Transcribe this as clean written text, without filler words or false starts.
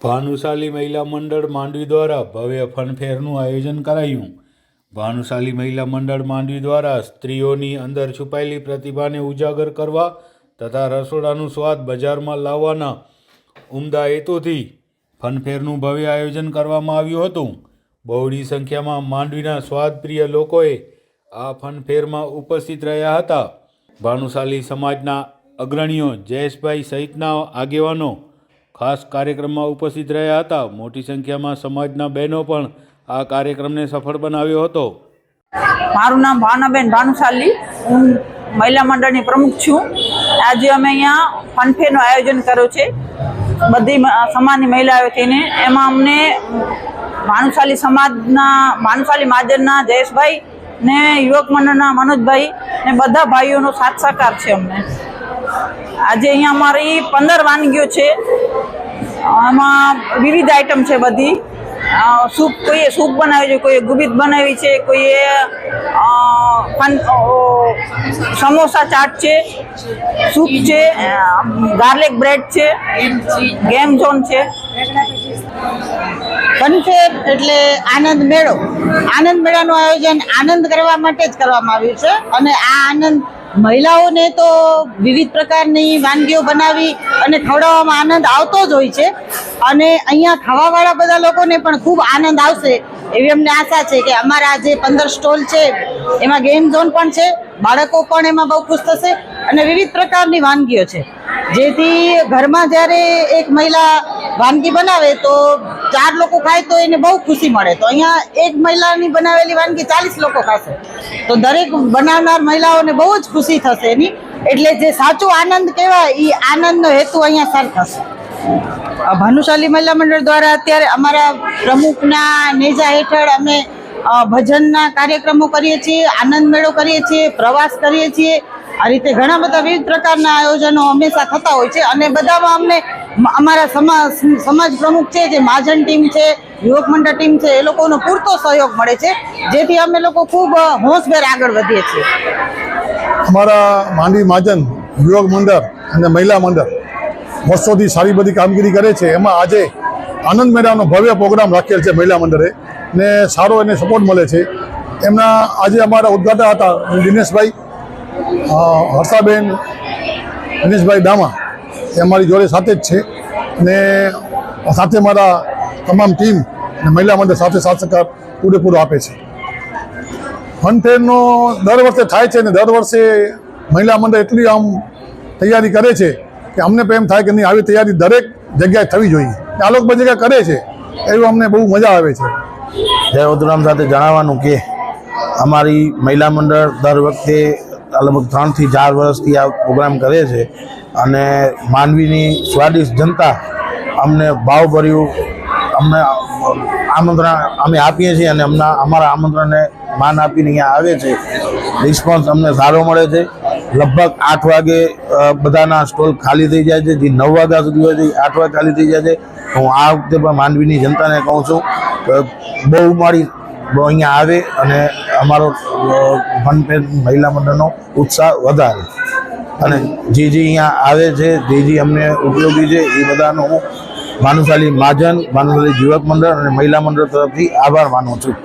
ભાનુશાલી મહિલા મંડળ માંડવી દ્વારા ભવ્ય ફનફેરનું આયોજન કરાયું। ભાનુશાલી મહિલા મંડળ માંડવી દ્વારા સ્ત્રીઓની અંદર છુપાયેલી પ્રતિભાને ઉજાગર કરવા તથા રસોડાનું સ્વાદ બજારમાં લાવવાના ઉમદા હેતુથી ફનફેરનું ભવ્ય આયોજન કરવામાં આવ્યું હતું। બહોળી સંખ્યામાં માંડવીના સ્વાદપ્રિય લોકોએ આ ફનફેરમાં ઉપસ્થિત રહ્યા હતા। ભાનુશાલી સમાજના અગ્રણીઓ જયેશભાઈ સહિતના આગેવાનો ખાસ કાર્યક્રમમાં ઉપસ્થિત રહ્યા હતા। મોટી સંખ્યામાં સમાજના બહેનો પણ આ કાર્યક્રમને સફળ બનાવ્યો હતો। મારું નામ ભાવનાબેન ભાનુશાલી, હું મહિલા મંડળની પ્રમુખ છું। આજે અમે અહીંયા ફનફેરનું આયોજન કર્યું છે બધી સમાજની મહિલાઓ થઈને। એમાં અમને ભાનુશાલી મહાજનના જયેશભાઈ ને યુવક મંડળના મનોજભાઈ ને બધા ભાઈઓનો સાથ સહકાર છે અમને। આજે અહીંયા અમારી 15 વાનગીઓ છે, એમાં વિવિધ આઈટમ છે બધી। સૂપ, કોઈએ સૂપ બનાવી છે, કોઈએ ગુબીત બનાવી છે, કોઈએ સમોસા ચાટ છે, સૂપ છે, ગાર્લિક બ્રેડ છે, ગેમ ઝોન છે। ફનફેર એટલે આનંદ મેળો। આનંદ મેળાનું આયોજન આનંદ કરવા માટે જ કરવામાં આવ્યું છે અને આ આનંદ મહિલાઓને તો વિવિધ પ્રકારની વાનગીઓ બનાવી અને ખવડાવવામાં આનંદ આવતો જ હોય છે અને અહીંયા ખાવાવાળા બધા લોકોને પણ ખૂબ આનંદ આવશે એવી અમને આશા છે કે અમારા જે 15 સ્ટોલ છે એમાં ગેમ ઝોન પણ છે, બાળકો પણ એમાં બહુ ખુશ થશે અને વિવિધ પ્રકારની વાનગીઓ છે, જેથી ઘરમાં જ્યારે એક મહિલા વાનગી બનાવે તો 4 લોકો ખાય તો એને બહુ ખુશી મળે। તો અહીંયા એક મહિલાની બનાવેલી વાનગી 40 લોકો ખાશે તો દરેક બનાવનાર મહિલાઓને બહુ જ ખુશી થશે એની। એટલે જે સાચો આનંદ કહેવાય એ આનંદનો હેતુ અહીંયા સર થશે। ભાનુશાલી મહિલા મંડળ દ્વારા અત્યારે અમારા પ્રમુખના નેજા હેઠળ અમે ભજનના કાર્યક્રમો કરીએ છીએ, આનંદ મેળો કરીએ છીએ, પ્રવાસ કરીએ છીએ। આ રીતે ઘણા બધા વિવિધ પ્રકારના આયોજનો હંમેશા થતા હોય છે અને બધામાં અમને અમારા સમાજ પ્રમુખ છે, જે મહાજન ટીમ છે, યુવક મંડળ ટીમ છે, એ લોકોનો પૂરતો સહયોગ મળે છે, જેથી અમે લોકો ખૂબ હોંશભેર આગળ વધીએ છીએ। અમારા માંડવી મહાજન યુવક મંડળ અને મહિલા મંડળ વર્ષોથી સારી બધી કામગીરી કરે છે। એમાં આજે આનંદ મેળાનો ભવ્ય પ્રોગ્રામ રાખેલ છે મહિલા મંડળે ને સારો એને સપોર્ટ મળે છે। એમના આજે અમારા ઉદ્ઘાટક હતા દિનેશભાઈ, હર્ષાબેન, દિનેશભાઈ ડામા, એ અમારી જોડે સાથે જ છે ને સાથે મારા તમામ ટીમ અને મહિલા મંડળ સાથે સાથ સહકાર પૂરેપૂરો આપે છે। ફનફેરનો દર વર્ષે થાય છે ને દર વર્ષે મહિલા મંડળ એટલી આમ તૈયારી કરે છે કે અમને પણ એમ થાય કે નહીં, આવી તૈયારી દરેક જગ્યાએ થવી જોઈએ। આ લોકો બધી જગ્યાએ કરે છે એવું અમને બહુ મજા આવે છે। જય ઉદરામ સાથે જણાવવાનું કે અમારી મહિલા મંડળ દર વખતે લગભગ 3 થી 4 વર્ષથી આ પ્રોગ્રામ કરે છે અને માંડવીની સ્વાદિષ્ટ જનતા અમને ભાવભર્યું આમંત્રણ અમે આપીએ છીએ અને અમારા આમંત્રણને માન આપીને અહીંયા આવે છે। રિસ્પોન્સ અમને સારો મળે છે। લગભગ 8 વાગે બધાના સ્ટોલ ખાલી થઈ જાય છે, જે 9 વાગ્યા સુધી હોય છે 8 વાગે ખાલી થઈ જાય છે। હું આ વખતે પણ માંડવીની જનતાને કહું છું બહુ મારી અહીંયા આવે અને અમારો ફનફેર મહિલા મંડળનો ઉત્સાહ વધારે અને જે અહીંયા આવે છે, જે અમને ઉપયોગી છે એ બધાનો હું ભાનુશાલી મહાજન, ભાનુશાલી યુવક મંડળ અને મહિલા મંડળ તરફથી આભાર માનું છું।